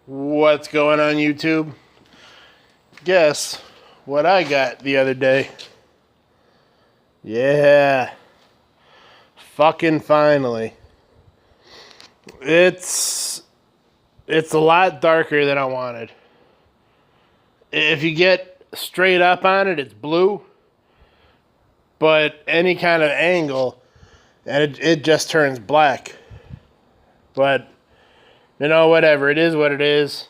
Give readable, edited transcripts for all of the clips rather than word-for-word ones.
What's going on, YouTube? Guess what I got the other day? Yeah. Fucking finally. It's a lot darker than I wanted. If you get straight up on it, it's blue. But any kind of angle, and it just turns black. But, you know, whatever. It is what it is.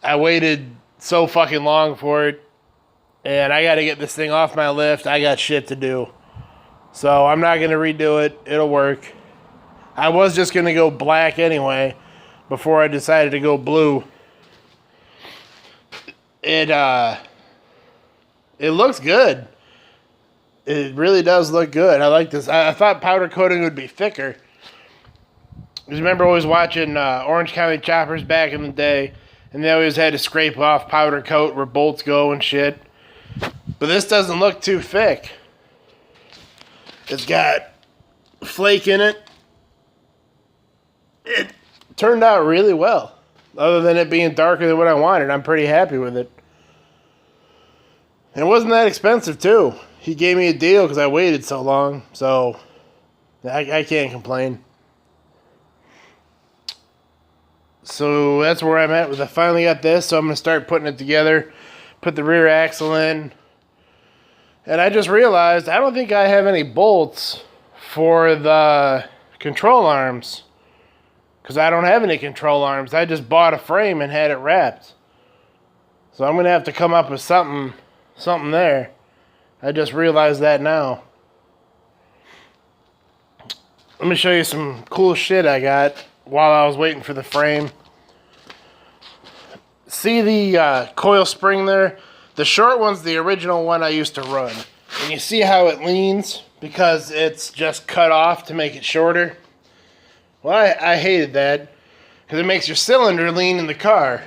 I waited so fucking long for it. And I got to get this thing off my lift. I got shit to do. So I'm not going to redo it. It'll work. I was just going to go black anyway before I decided to go blue. It looks good. It really does look good. I like this. I thought powder coating would be thicker. Because remember always watching Orange County Choppers back in the day, and they always had to scrape off powder coat where bolts go and shit. But this doesn't look too thick. It's got flake in it. It turned out really well. Other than it being darker than what I wanted, I'm pretty happy with it. And it wasn't that expensive, too. He gave me a deal because I waited so long, so I can't complain. So that's where I'm at. I finally got this, so I'm going to start putting it together, put the rear axle in. And I just realized I don't think I have any bolts for the control arms. Because I don't have any control arms. I just bought a frame and had it wrapped. So I'm going to have to come up with something there. I just realized that now. Let me show you some cool shit I got while I was waiting for the frame. See the coil spring there? The short one's the original one I used to run. And you see how it leans? Because it's just cut off to make it shorter. Well, I hated that. Because it makes your cylinder lean in the car.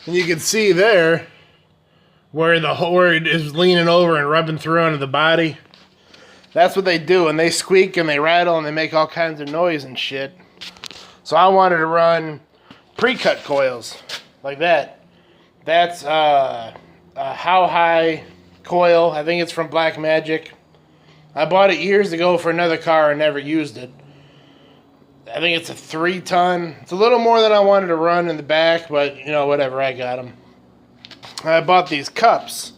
And you can see there where it is leaning over and rubbing through onto the body. That's what they do. And they squeak and they rattle and they make all kinds of noise and shit. So I wanted to run pre-cut coils like that. That's a How High coil. I think it's from Black Magic. I bought it years ago for another car and never used it. I think it's a 3-ton. It's a little more than I wanted to run in the back, but, you know, whatever, I got them. I bought these cups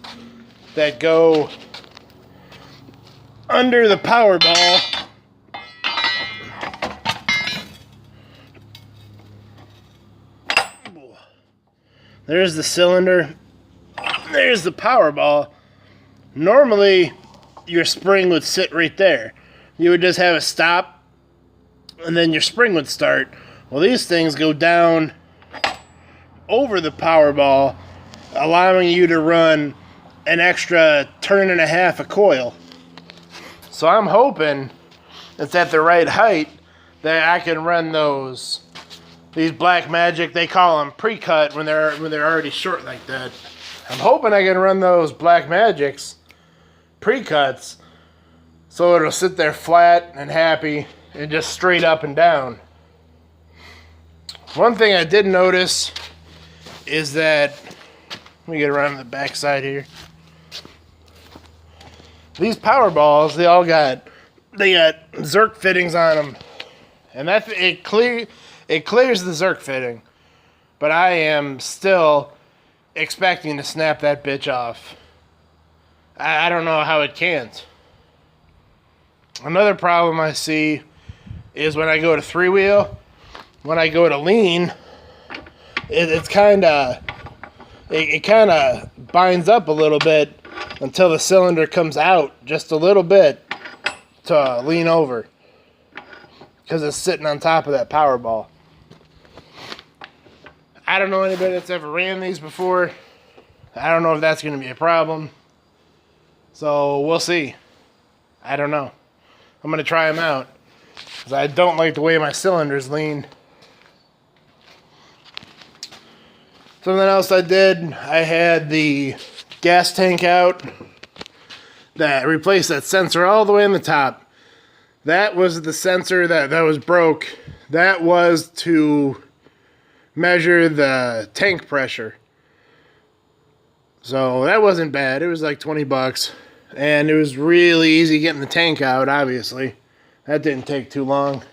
that go under the power ball. There's the cylinder. There's the power ball. Normally, your spring would sit right there. You would just have a stop, and then your spring would start. Well, these things go down over the power ball, allowing you to run an extra turn and a half a coil. So I'm hoping it's at the right height that I can run these Black Magic. They call them pre-cut when they're already short like that. I'm hoping I can run those Black Magics pre-cuts so it'll sit there flat and happy and just straight up and down. One thing I did notice is that, let me get around the back side here. These power balls, they got Zerk fittings on them, and it clears the Zerk fitting, but I am still expecting to snap that bitch off. I don't know how it can't. Another problem I see is when I go to 3-wheel, when I go to lean, it kind of binds up a little bit until the cylinder comes out just a little bit to lean over because it's sitting on top of that power ball. I don't know anybody that's ever ran these before. I don't know if that's going to be a problem. So we'll see. I don't know. I'm going to try them out because I don't like the way my cylinders lean. Something else I did, I had the gas tank out that replaced that sensor all the way in the top. That was the sensor that was broke. That was to measure the tank pressure. So that wasn't bad. It was like 20 bucks. And it was really easy getting the tank out, obviously. That didn't take too long.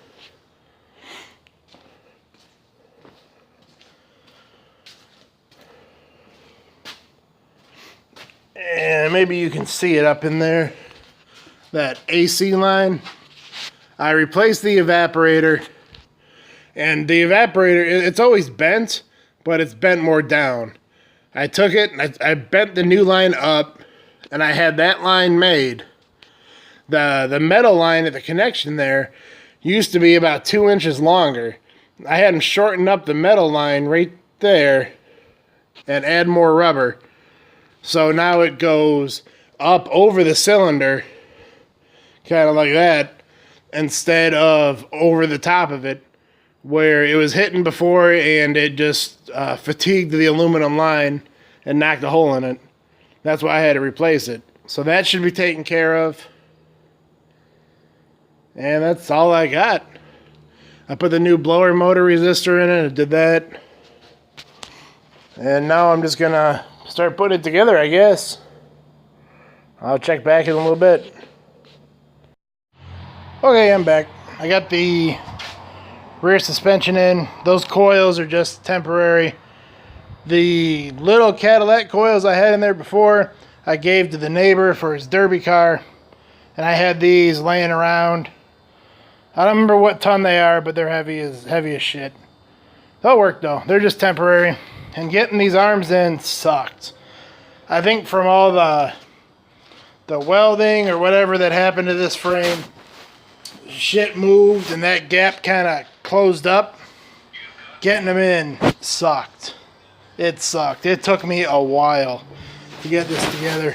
And maybe you can see it up in there. That AC line. I replaced the evaporator. And the evaporator, it's always bent, but it's bent more down. I took it and I bent the new line up, and I had that line made. The metal line at the connection there used to be about 2 inches longer. I had them shorten up the metal line right there and add more rubber. So now it goes up over the cylinder, kind of like that, instead of over the top of it, where it was hitting before and it just fatigued the aluminum line and knocked a hole in it. That's why I had to replace it. So that should be taken care of. And that's all I got. I put the new blower motor resistor in it and did that. And now I'm just gonna start putting it together, I guess. I'll check back in a little bit. Okay, I'm back. I got the rear suspension in. Those coils are just temporary. The little Cadillac coils I had in there before, I gave to the neighbor for his derby car. And I had these laying around. I don't remember what ton they are, but they're heavy as shit. They'll work though. They're just temporary. And getting these arms in sucked. I think from all the welding or whatever that happened to this frame, shit moved and that gap kind of closed up. Getting them in sucked. It sucked. It took me a while to get this together.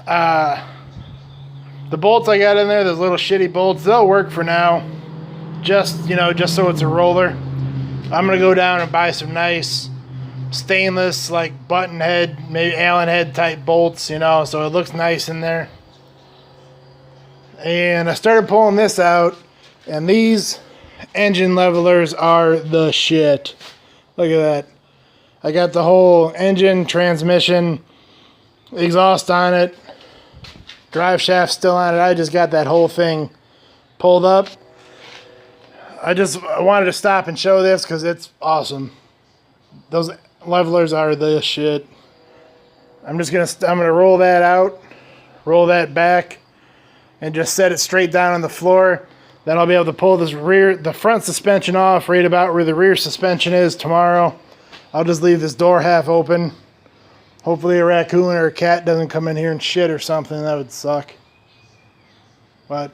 The bolts I got in there, those little shitty bolts, they'll work for now. Just so it's a roller. I'm going to go down and buy some nice stainless, like button head, maybe Allen head type bolts, so it looks nice in there. And I started pulling this out, and these engine levelers are the shit. Look at that. I got the whole engine, transmission, exhaust on it, drive shaft still on it. I just got that whole thing pulled up. I wanted to stop and show this because it's awesome. Those levelers are the shit. I'm gonna roll that out, roll that back, and just set it straight down on the floor. Then I'll be able to pull the front suspension off right about where the rear suspension is tomorrow. I'll just leave this door half open. Hopefully a raccoon or a cat doesn't come in here and shit or something. That would suck. But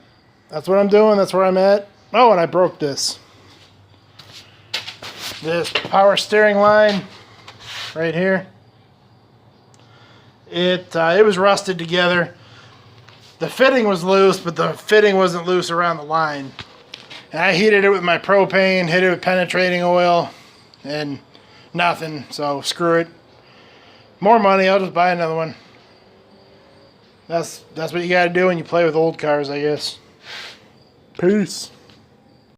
that's what I'm doing. That's where I'm at. Oh, and I broke this. This power steering line right here. It was rusted together. The fitting was loose, but the fitting wasn't loose around the line. And I heated it with my propane, hit it with penetrating oil, and nothing. So screw it. More money, I'll just buy another one. That's what you gotta do when you play with old cars, I guess. Peace.